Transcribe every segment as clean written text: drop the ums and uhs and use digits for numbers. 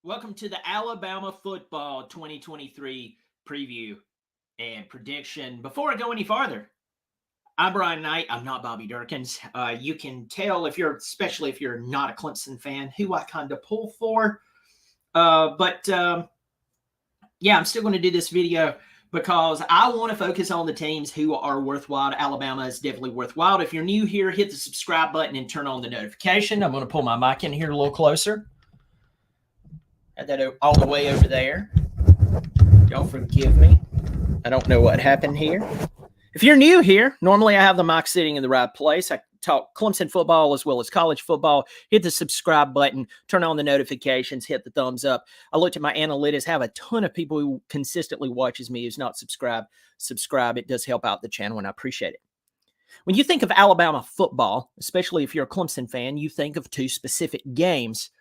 Welcome to the Alabama football 2023 preview and prediction. Before I go any farther, I'm Brian Knight. I'm not Bobby Durkins. You can tell especially if you're not a Clemson fan, who I kind of pull for. But yeah, I'm still going to do this video because I want to focus on the teams who are worthwhile. Alabama is definitely worthwhile. If you're new here, hit the subscribe button and turn on the notification. I'm going to pull my mic in here a little closer. Had that all the way over there. Y'all forgive me. I don't know what happened here. If you're new here, normally I have the mic sitting in the right place. I talk Clemson football as well as college football. Hit the subscribe button, turn on the notifications, hit the thumbs up. I looked at my analytics, have a ton of people who consistently watches me who's not subscribed. Subscribe. It does help out the channel, and I appreciate it. When you think of Alabama football, especially if you're a Clemson fan, you think of two specific games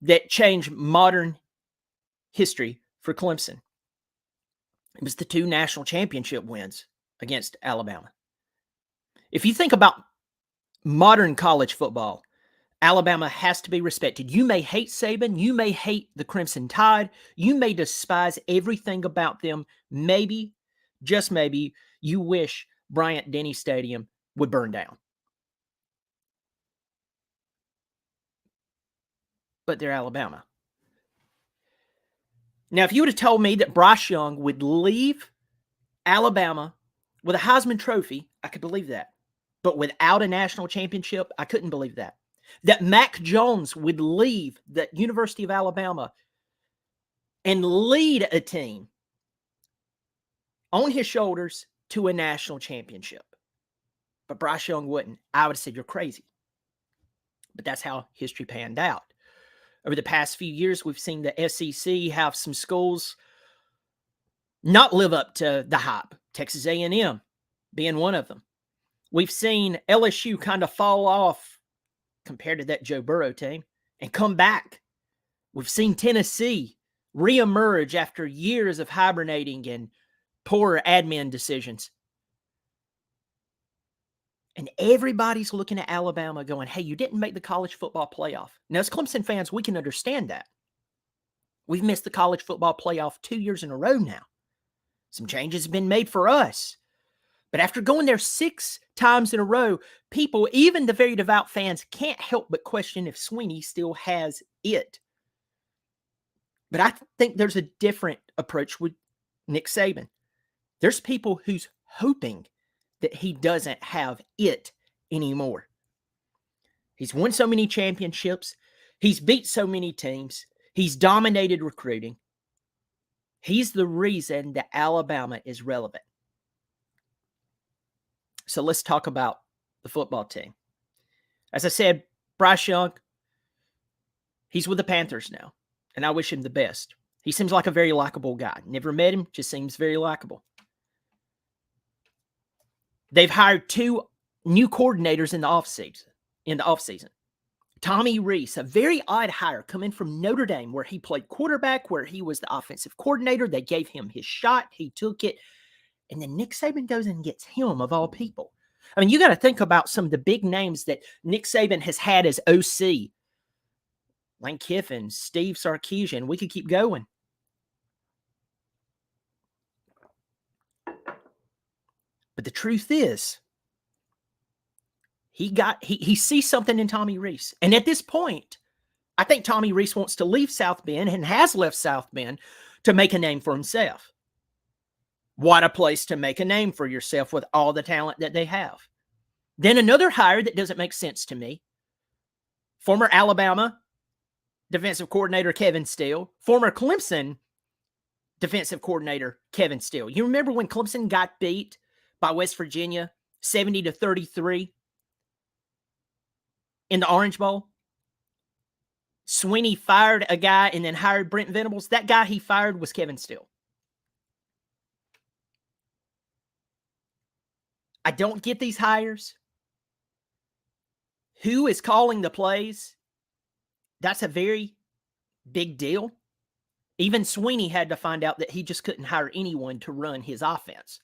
that changed modern history for Clemson. It was the two national championship wins against Alabama. If you think about modern college football, Alabama has to be respected. You may hate Saban. You may hate the Crimson Tide. You may despise everything about them. Maybe, just maybe, you wish Bryant-Denny Stadium would burn down. But they're Alabama. Now, if you would have told me that Bryce Young would leave Alabama with a Heisman Trophy, I could believe that. But without a national championship, I couldn't believe that. That Mac Jones would leave the University of Alabama and lead a team on his shoulders to a national championship. But Bryce Young wouldn't. I would have said, you're crazy. But that's how history panned out. Over the past few years, we've seen the SEC have some schools not live up to the hype. Texas A&M being one of them. We've seen LSU kind of fall off compared to that Joe Burrow team and come back. We've seen Tennessee reemerge after years of hibernating and poor admin decisions. And everybody's looking at Alabama going, hey, you didn't make the college football playoff. Now, as Clemson fans, we can understand that. We've missed the college football playoff 2 years in a row now. Some changes have been made for us. But after going there 6 times in a row, people, even the very devout fans, can't help but question if Swinney still has it. But I think there's a different approach with Nick Saban. There's people who's hoping that he doesn't have it anymore. He's won so many championships. He's beat so many teams. He's dominated recruiting. He's the reason that Alabama is relevant. So let's talk about the football team. As I said, Bryce Young, he's with the Panthers now, and I wish him the best. He seems like a very likable guy. Never met him, just seems very likable. They've hired 2 new coordinators in the offseason. Tommy Rees, a very odd hire, coming from Notre Dame, where he played quarterback, where he was the offensive coordinator. They gave him his shot. He took it. And then Nick Saban goes and gets him, of all people. I mean, you got to think about some of the big names that Nick Saban has had as OC. Lane Kiffin, Steve Sarkisian. We could keep going. But the truth is, he sees something in Tommy Rees. And at this point, I think Tommy Rees wants to leave South Bend and has left South Bend to make a name for himself. What a place to make a name for yourself with all the talent that they have. Then another hire that doesn't make sense to me. Former Alabama defensive coordinator Kevin Steele. Former Clemson defensive coordinator Kevin Steele. You remember when Clemson got beat by West Virginia 70-33 in the Orange Bowl? Swinney fired a guy and then hired Brent Venables. That guy he fired was Kevin Steele. I don't get these hires. Who is calling the plays? That's a very big deal. Even Swinney had to find out that he just couldn't hire anyone to run his offense.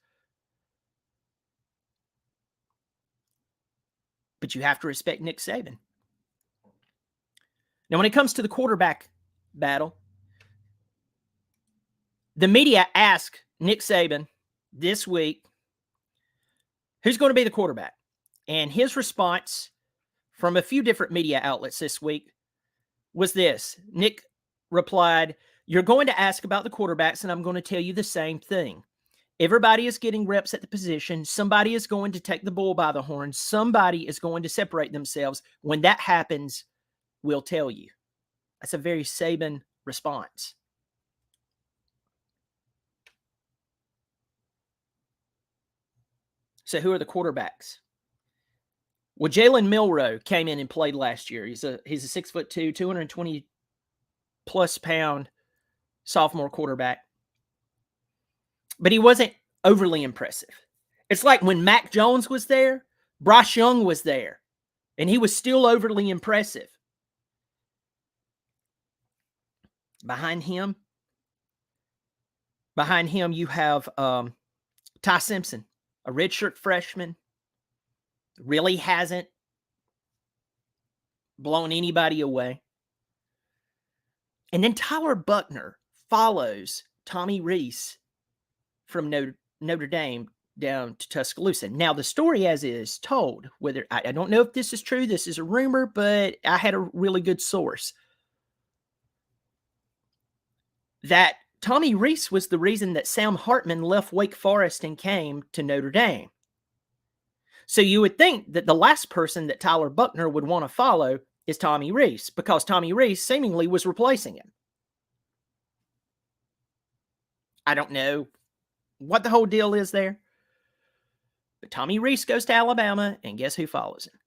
But you have to respect Nick Saban. Now, when it comes to the quarterback battle. The media asked Nick Saban this week, who's going to be the quarterback? And his response from a few different media outlets this week was this. Nick replied, "You're going to ask about the quarterbacks, and I'm going to tell you the same thing. Everybody is getting reps at the position. Somebody is going to take the bull by the horns. Somebody is going to separate themselves. When that happens, we'll tell you." That's a very Saban response. So who are the quarterbacks? Well, Jalen Milroe came in and played last year. He's a 6'2", 220 plus pound sophomore quarterback. But he wasn't overly impressive. It's like when Mac Jones was there, Bryce Young was there, and he was still overly impressive. Behind him, you have Ty Simpson, a redshirt freshman, really hasn't blown anybody away. And then Tyler Buchner follows Tommy Rees from Notre Dame down to Tuscaloosa. Now, the story as is told, whether I don't know if this is true, this is a rumor, but I had a really good source, that Tommy Rees was the reason that Sam Hartman left Wake Forest and came to Notre Dame. So you would think that the last person that Tyler Buchner would want to follow is Tommy Rees, because Tommy Rees seemingly was replacing him. I don't know what the whole deal is there, but Tommy Rees goes to Alabama, and guess who follows him?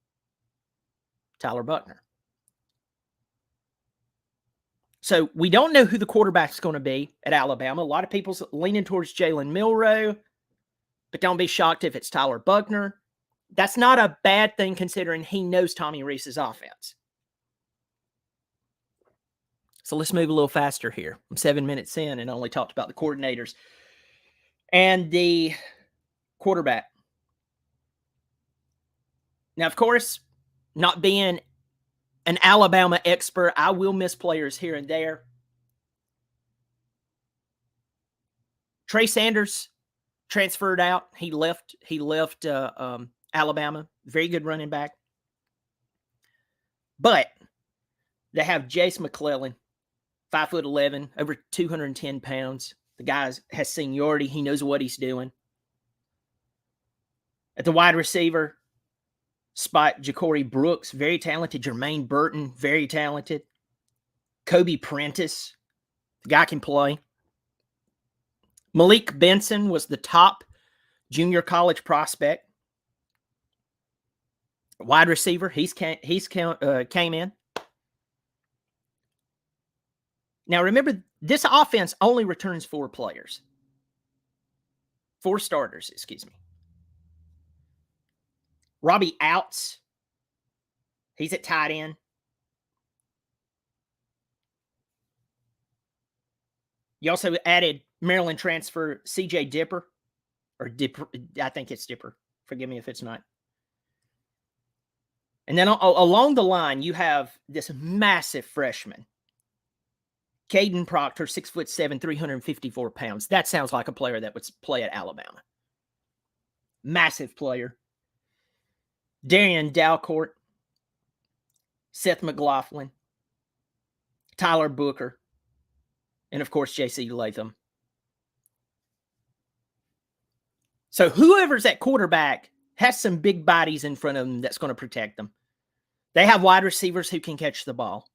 Tyler Buchner. So we don't know who the quarterback's going to be at Alabama. A lot of people's leaning towards Jalen Milroe, but don't be shocked if it's Tyler Buchner. That's not a bad thing considering he knows Tommy Rees's offense. So let's move a little faster here. I'm 7 minutes in and only talked about the coordinators and the quarterback. Now, of course, not being an Alabama expert, I will miss players here and there. Trey Sanders transferred out. He left Alabama. Very good running back. But they have Jace McClellan, 5'11", over 210 pounds. The guy has seniority. He knows what he's doing. At the wide receiver spot, Ja'Cory Brooks, very talented. Jermaine Burton, very talented. Kobe Prentice, the guy can play. Malik Benson was the top junior college prospect. Wide receiver, he's came in. Now remember, this offense only returns 4 players. 4 starters, excuse me. Robbie Outs, he's at tight end. You also added Maryland transfer CJ Dipper, or Dipper, I think it's Dipper. Forgive me if it's not. And then along the line, you have this massive freshman, Caden Proctor, 6'7", 354 pounds. That sounds like a player that would play at Alabama. Massive player. Darian Dalcourt, Seth McLaughlin, Tyler Booker, and of course, J.C. Latham. So whoever's at quarterback has some big bodies in front of them that's going to protect them. They have wide receivers who can catch the ball.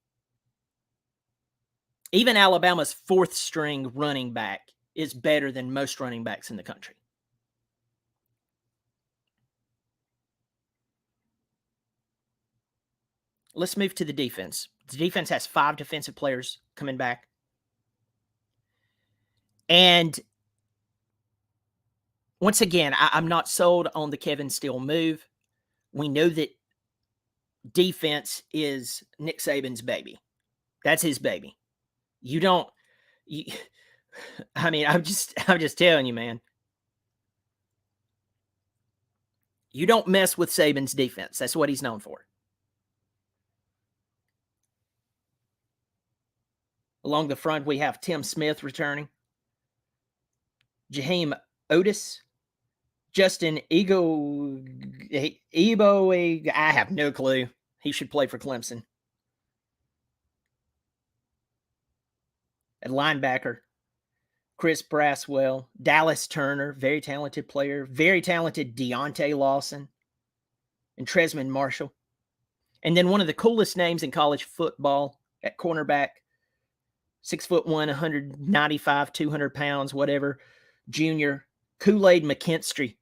Even Alabama's 4th string running back is better than most running backs in the country. Let's move to the defense. The defense has 5 defensive players coming back. And once again, I'm not sold on the Kevin Steele move. We know that defense is Nick Saban's baby. That's his baby. I'm just telling you, man. You don't mess with Saban's defense. That's what he's known for. Along the front, we have Tim Smith returning, Jaheim Otis, Justin Ebo. I have no clue. He should play for Clemson. At linebacker, Chris Braswell, Dallas Turner, very talented player, very talented Deontay Lawson, and Tresman Marshall. And then one of the coolest names in college football at cornerback, 6'1", 195, 200 pounds, whatever, junior, Kool-Aid McKinstry.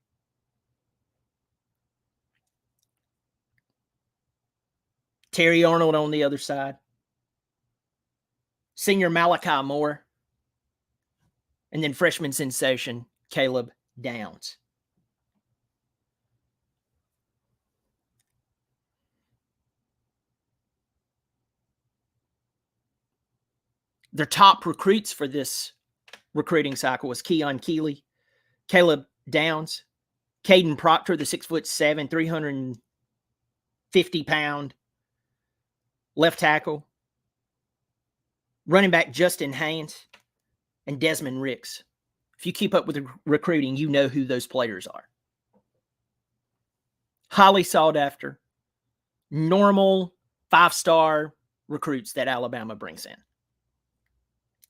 Terry Arnold on the other side. Senior Malachi Moore. And then freshman sensation, Caleb Downs. Their top recruits for this recruiting cycle was Keon Keeley, Caleb Downs, Caden Proctor, the 6'7", 350-pound left tackle, running back Justin Haynes, and Desmond Ricks. If you keep up with the recruiting, you know who those players are. Highly sought after, normal 5-star recruits that Alabama brings in.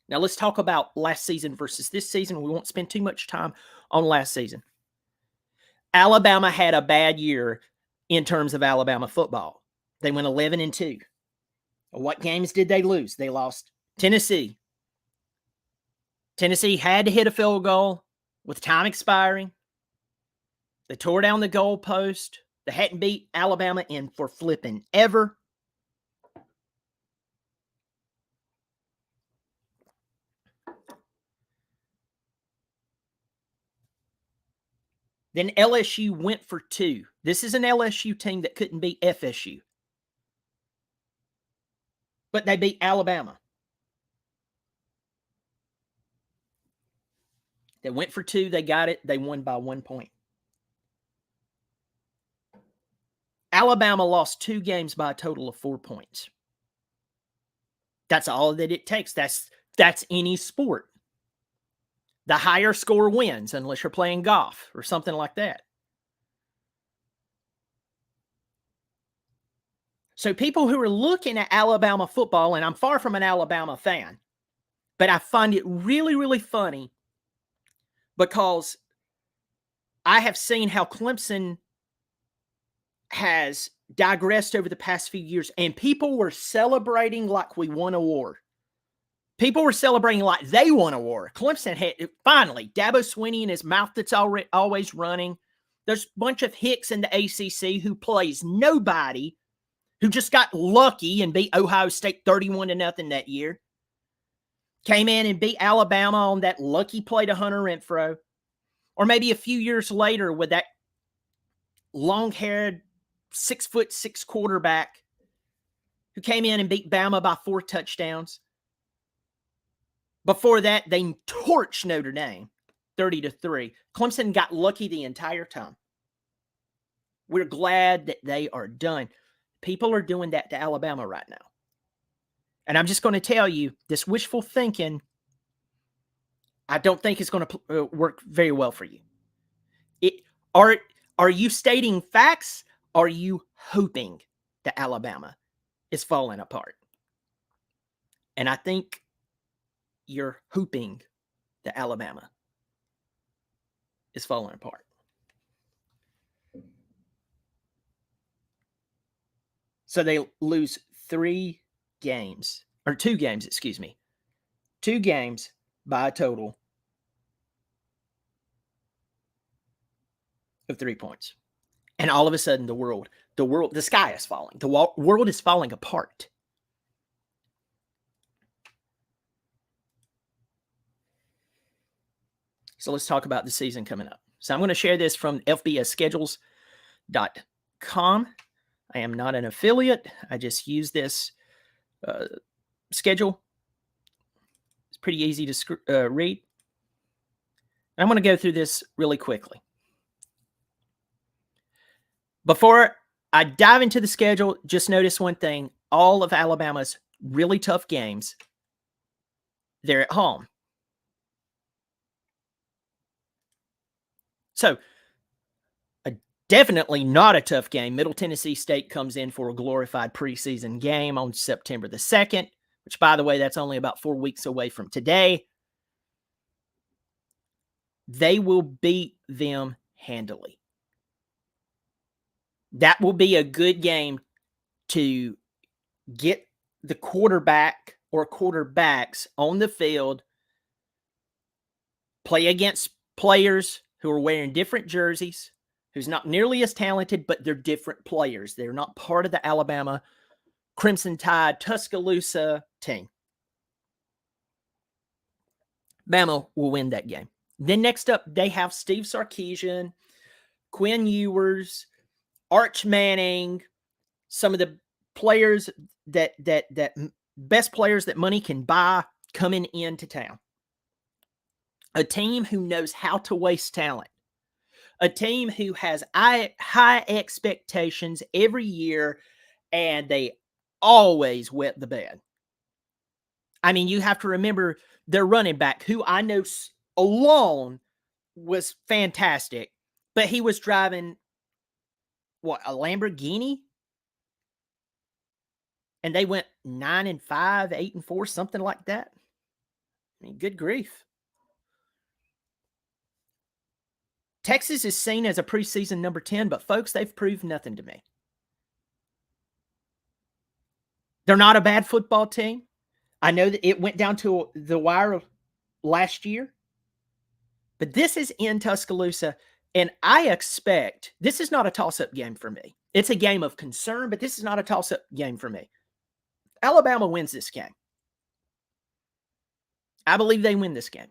Now let's talk about last season versus this season. We won't spend too much time on last season. Alabama had a bad year in terms of Alabama football. They went 11-2. What games did they lose? They lost Tennessee. Tennessee had to hit a field goal with time expiring. They tore down the goalpost. They hadn't beat Alabama in for flipping ever. Then LSU went for 2. This is an LSU team that couldn't beat FSU. But they beat Alabama. They went for 2. They got it. They won by 1 point. Alabama lost 2 games by a total of 4 points. That's all that it takes. That's any sport. The higher score wins, unless you're playing golf or something like that. So people who are looking at Alabama football, and I'm far from an Alabama fan, but I find it really, really funny because I have seen how Clemson has digressed over the past few years, and people were celebrating like we won a war. People were celebrating like they won a war. Clemson had, finally, Dabo Swinney and his mouth that's always running. There's a bunch of hicks in the ACC who plays nobody, who just got lucky and beat Ohio State 31-0 that year. Came in and beat Alabama on that lucky play to Hunter Renfrow. Or maybe a few years later with that long-haired 6'6" quarterback who came in and beat Bama by 4 touchdowns. Before that, they torched Notre Dame 30-3. Clemson got lucky the entire time. We're glad that they are done. People are doing that to Alabama right now. And I'm just going to tell you, this wishful thinking, I don't think it's going to work very well for you. Are you stating facts? Are you hoping that Alabama is falling apart? And I think you're hoping that Alabama is falling apart. So they lose 2 games by a total of 3 points. And all of a sudden the sky is falling. The world is falling apart. So let's talk about the season coming up. So I'm going to share this from FBSschedules.com. I am not an affiliate. I just use this schedule. It's pretty easy to read. And I'm going to go through this really quickly. Before I dive into the schedule, just notice one thing. All of Alabama's really tough games They're at home. So, definitely not a tough game. Middle Tennessee State comes in for a glorified preseason game on September the 2nd, which, by the way, that's only about 4 weeks away from today. They will beat them handily. That will be a good game to get the quarterback or quarterbacks on the field, play against players who are wearing different jerseys, who's not nearly as talented, but they're different players. They're not part of the Alabama Crimson Tide Tuscaloosa team. Bama will win that game. Then next up, they have Steve Sarkisian, Quinn Ewers, Arch Manning, some of the players that best players that money can buy coming into town. A team who knows how to waste talent. A team who has high expectations every year, and they always wet the bed. I mean, you have to remember their running back, who I know alone was fantastic, but he was driving, what, a Lamborghini? And they went 9-5, 8-4, something like that. I mean, good grief. Texas is seen as a preseason number 10, but folks, they've proved nothing to me. They're not a bad football team. I know that it went down to the wire last year, but this is in Tuscaloosa, and I expect this is not a toss-up game for me. It's a game of concern, but this is not a toss-up game for me. Alabama wins this game. I believe they win this game.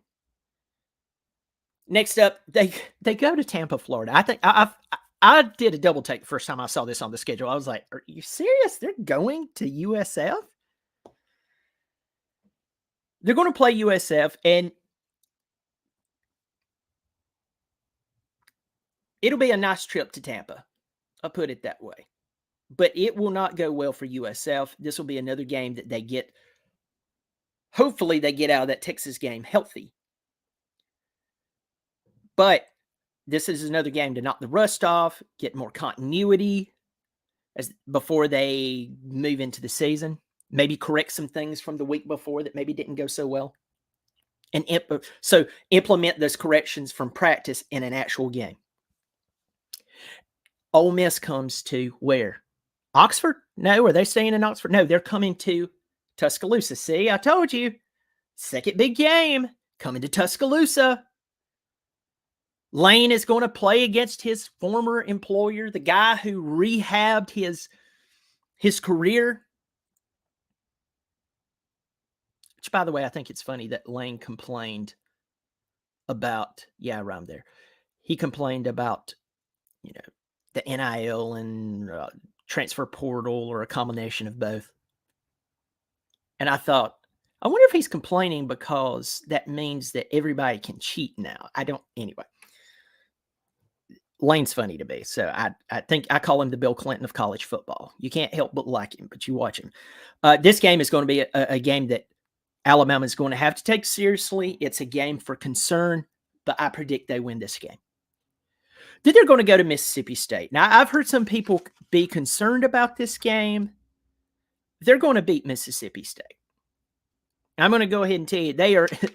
Next up, they go to Tampa, Florida. I think I did a double take the first time I saw this on the schedule. I was like, are you serious? They're going to USF? They're going to play USF, and it'll be a nice trip to Tampa. I'll put it that way. But it will not go well for USF. This will be another game that they get. Hopefully, they get out of that Texas game healthy. But this is another game to knock the rust off, get more continuity before they move into the season. Maybe correct some things from the week before that maybe didn't go so well. And so implement those corrections from practice in an actual game. Ole Miss comes to where? Oxford? No, are they staying in Oxford? No, they're coming to Tuscaloosa. See, I told you. Second big game coming to Tuscaloosa. Lane is going to play against his former employer, the guy who rehabbed his career. Which, by the way, I think it's funny that Lane complained about, yeah, around there. He complained about, the NIL and transfer portal, or a combination of both. And I thought, I wonder if he's complaining because that means that everybody can cheat now. Anyway. Lane's funny to me, so I think I call him the Bill Clinton of college football. You can't help but like him, but you watch him. This game is going to be a game that Alabama is going to have to take seriously. It's a game for concern, but I predict they win this game. Then they're going to go to Mississippi State. Now, I've heard some people be concerned about this game. They're going to beat Mississippi State. I'm going to go ahead and tell you,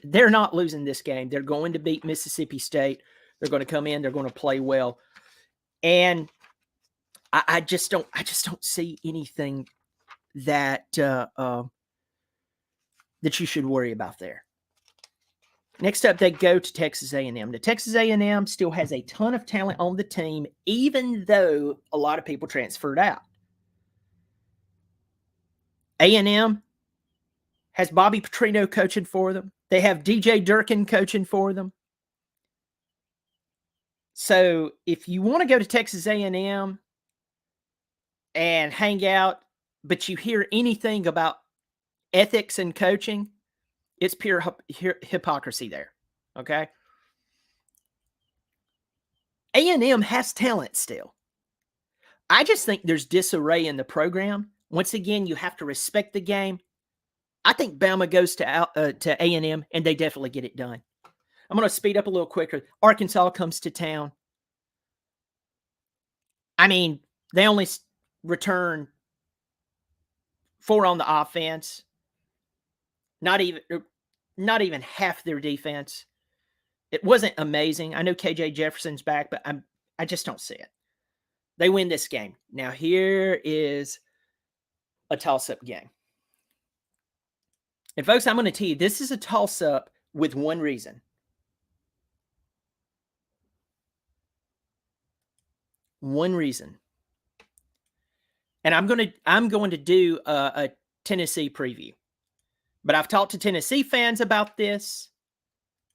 they're not losing this game. They're going to beat Mississippi State. They're going to come in. They're going to play well, and I just don't see anything that that you should worry about there. Next up, they go to Texas A&M. The Texas A&M still has a ton of talent on the team, even though a lot of people transferred out. A&M has Bobby Petrino coaching for them. They have DJ Durkin coaching for them. So if you want to go to Texas A&M and hang out, but you hear anything about ethics and coaching, it's pure hypocrisy there, okay? A&M has talent still. I just think there's disarray in the program. Once again, you have to respect the game. I think Bama goes to A&M, and they definitely get it done. I'm going to speed up a little quicker. Arkansas comes to town. I mean, they only return 4 on the offense. Not even half their defense. It wasn't amazing. I know KJ Jefferson's back, but I just don't see it. They win this game. Now, here is a toss-up game. And folks, I'm going to tell you, this is a toss-up with one reason. One reason. And I'm going to do a Tennessee preview. But I've talked to Tennessee fans about this.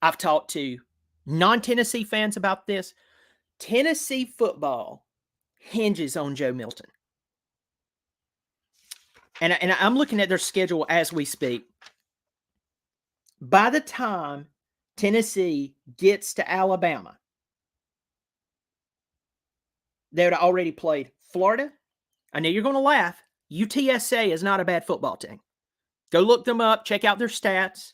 I've talked to non-Tennessee fans about this. Tennessee football hinges on Joe Milton. And I'm looking at their schedule as we speak. By the time Tennessee gets to Alabama, they would have already played Florida. I know you're going to laugh. UTSA is not a bad football team. Go look them up. Check out their stats.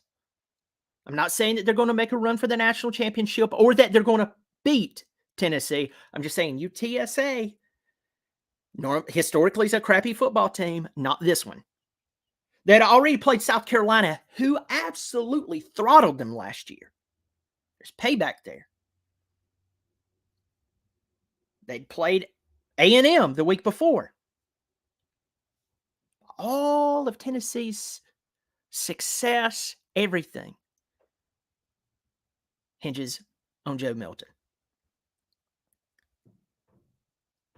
I'm not saying that they're going to make a run for the national championship or that they're going to beat Tennessee. I'm just saying UTSA historically is a crappy football team, not this one. They had already played South Carolina, who absolutely throttled them last year. There's payback there. They'd played A&M the week before. All of Tennessee's success, everything, hinges on Joe Milton.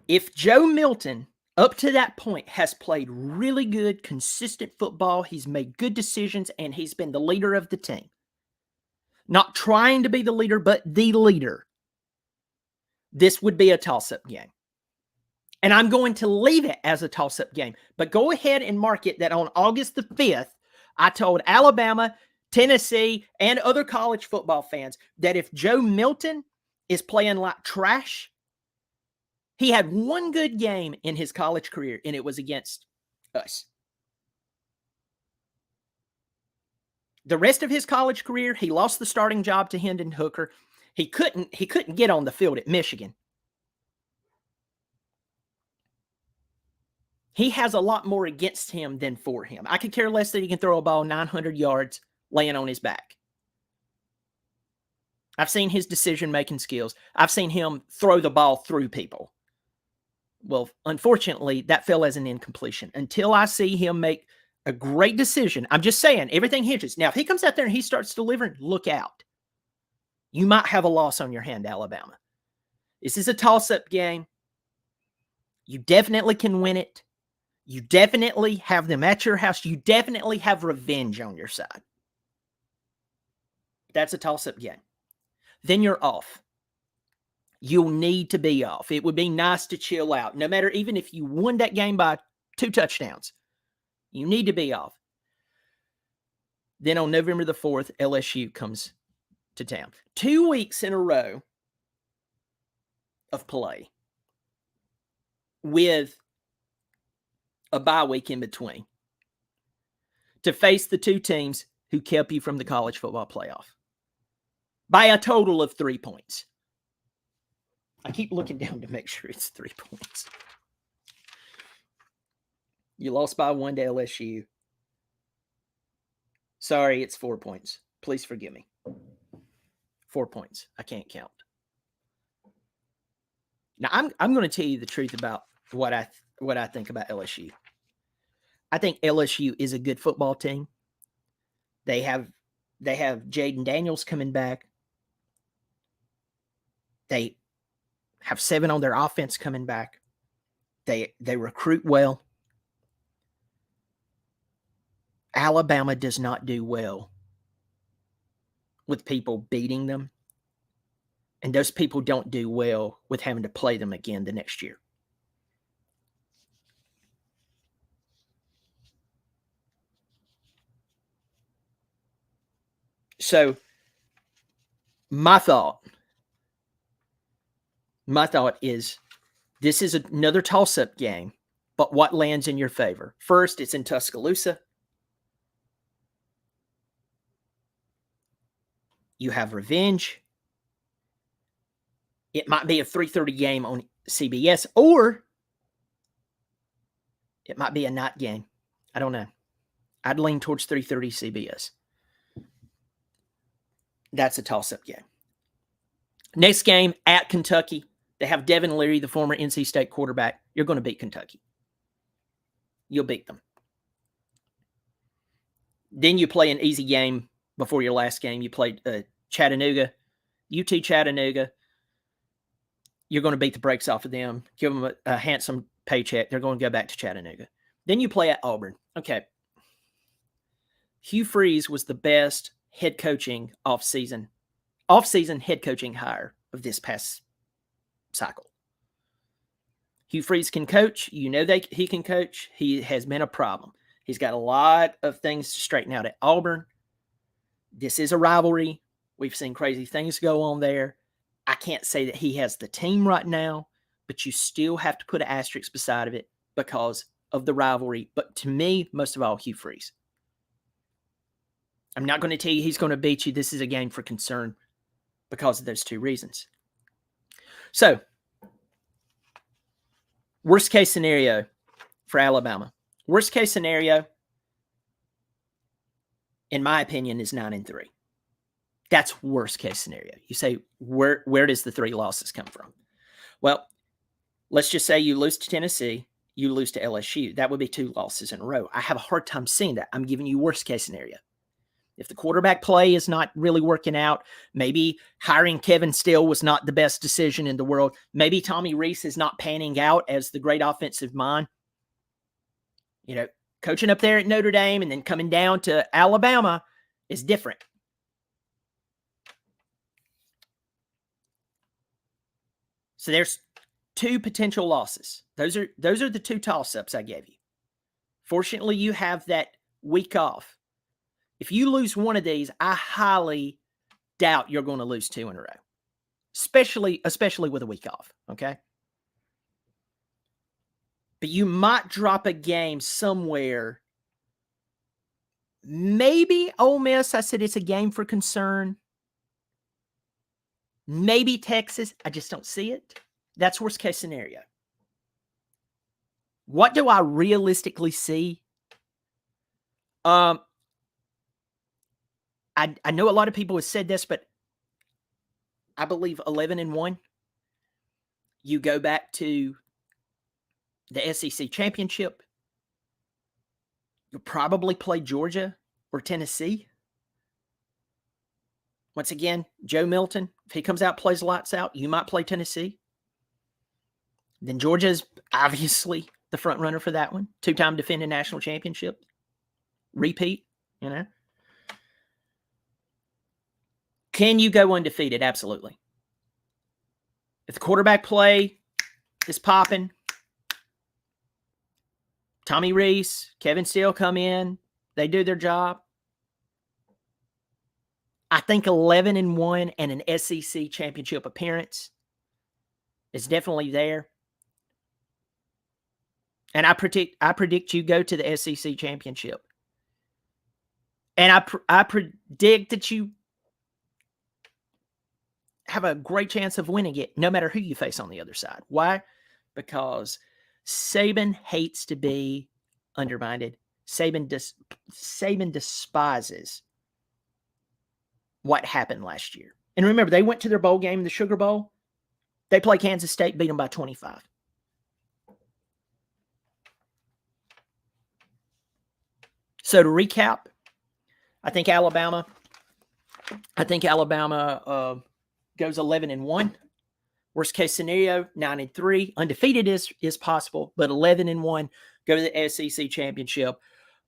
If Joe Milton, up to that point, has played really good, consistent football, he's made good decisions, and he's been the leader of the team. Not trying to be the leader, but the leader. This would be a toss-up game. And I'm going to leave it as a toss-up game. But go ahead and mark it that on August the 5th, I told Alabama, Tennessee, and other college football fans that if Joe Milton is playing like trash, he had one good game in his college career, and it was against us. The rest of his college career, he lost the starting job to Hendon Hooker. He couldn't get on the field at Michigan. He has a lot more against him than for him. I could care less that he can throw a ball 900 yards laying on his back. I've seen his decision-making skills. I've seen him throw the ball through people. Well, unfortunately, that fell as an incompletion. Until I see him make a great decision, I'm just saying, everything hinges. Now, if he comes out there and he starts delivering, look out. You might have a loss on your hand, Alabama. This is a toss-up game. You definitely can win it. You definitely have them at your house. You definitely have revenge on your side. That's a toss-up game. Then you're off. You'll need to be off. It would be nice to chill out. No matter, even if you won that game by 2 touchdowns, you need to be off. Then on November the 4th, LSU comes to town. 2 weeks in a row of play with a bye week in between to face the 2 teams who kept you from the college football playoff by a total of 3 points. I keep looking down to make sure it's 3 points. You lost by 1 to LSU. Sorry, it's 4 points. Please forgive me. 4 points. I can't count. Now, I'm going to tell you the truth about what I think about LSU. I think LSU is a good football team. They have Jaden Daniels coming back. They have 7 on their offense coming back. They recruit well. Alabama does not do well with people beating them. And those people don't do well with having to play them again the next year. So my thought is this is another toss-up game, but what lands in your favor? First, it's in Tuscaloosa. You have revenge. It might be a 3:30 game on CBS, or it might be a night game. I don't know. I'd lean towards 3:30 CBS. That's a toss-up game. Next game at Kentucky. They have Devin Leary, the former NC State quarterback. You're going to beat Kentucky. You'll beat them. Then you play an easy game before your last game. You play Chattanooga, UT Chattanooga. You're going to beat the brakes off of them, give them a handsome paycheck. They're going to go back to Chattanooga. Then you play at Auburn. Okay. Hugh Freeze was the best head coaching off-season head coaching hire of this past cycle. Hugh Freeze can coach. You know he can coach. He has been a problem. He's got a lot of things to straighten out at Auburn. This is a rivalry. We've seen crazy things go on there. I can't say that he has the team right now, but you still have to put an asterisk beside of it because of the rivalry. But to me, most of all, Hugh Freeze. I'm not going to tell you he's going to beat you. This is a game for concern because of those two reasons. So, worst case scenario for Alabama. Worst case scenario, in my opinion, is 9-3. That's worst case scenario. You say, where does the 3 losses come from? Well, let's just say you lose to Tennessee, you lose to LSU. That would be 2 losses in a row. I have a hard time seeing that. I'm giving you worst case scenario. If the quarterback play is not really working out, maybe hiring Kevin Steele was not the best decision in the world. Maybe Tommy Rees is not panning out as the great offensive mind. You know, coaching up there at Notre Dame and then coming down to Alabama is different. So there's 2 potential losses. Those are the 2 toss-ups I gave you. Fortunately, you have that week off. If you lose one of these, I highly doubt you're going to lose 2 in a row, especially with a week off, okay? But you might drop a game somewhere. Maybe Ole Miss, I said it's a game for concern. Maybe Texas, I just don't see it. That's worst case scenario. What do I realistically see? I know a lot of people have said this, but I believe 11-1. You go back to the SEC championship. You'll probably play Georgia or Tennessee. Once again, Joe Milton, if he comes out, plays lights out, you might play Tennessee. Then Georgia's obviously the front runner for that one. 2-time defending national championship. Repeat, you know. Can you go undefeated? Absolutely. If the quarterback play is popping, Tommy Rees, Kevin Steele come in, they do their job. I think 11-1 and an SEC championship appearance is definitely there. And I predict you go to the SEC championship. And I predict that you have a great chance of winning it, no matter who you face on the other side. Why? Because Saban hates to be undermined. Saban despises what happened last year. And remember, they went to their bowl game, the Sugar Bowl. They played Kansas State, beat them by 25. So to recap, I think Alabama goes 11-1. Worst case scenario, 9-3. Undefeated is possible, but 11-1, go to the SEC championship.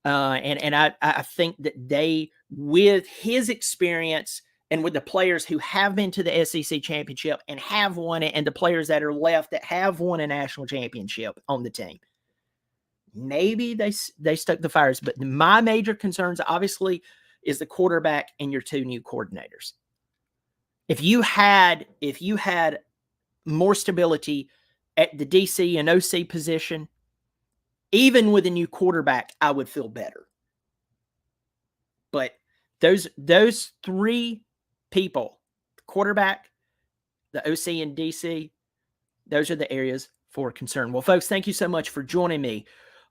And I think that they, with his experience and with the players who have been to the SEC championship and have won it, and the players that are left that have won a national championship on the team, maybe they stuck the fires. But my major concerns, obviously, is the quarterback and your 2 new coordinators. If you had more stability at the DC and OC position, even with a new quarterback, I would feel better. But those 3 people, quarterback, the OC and DC, those are the areas for concern. Well, folks, thank you so much for joining me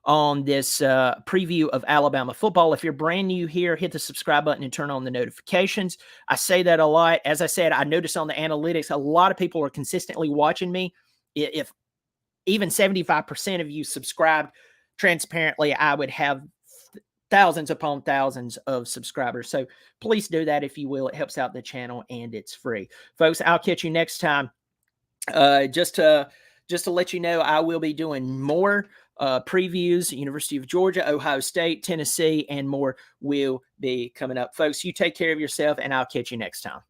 on this preview of Alabama football. If you're brand new here, hit the subscribe button and turn on the notifications. I say that a lot. As I said, I noticed on the analytics, a lot of people are consistently watching me. If even 75% of you subscribed transparently, I would have thousands upon thousands of subscribers. So please do that if you will. It helps out the channel and it's free. Folks, I'll catch you next time. Just to let you know, I will be doing more previews. University of Georgia, Ohio State, Tennessee, and more will be coming up. Folks, you take care of yourself, and I'll catch you next time.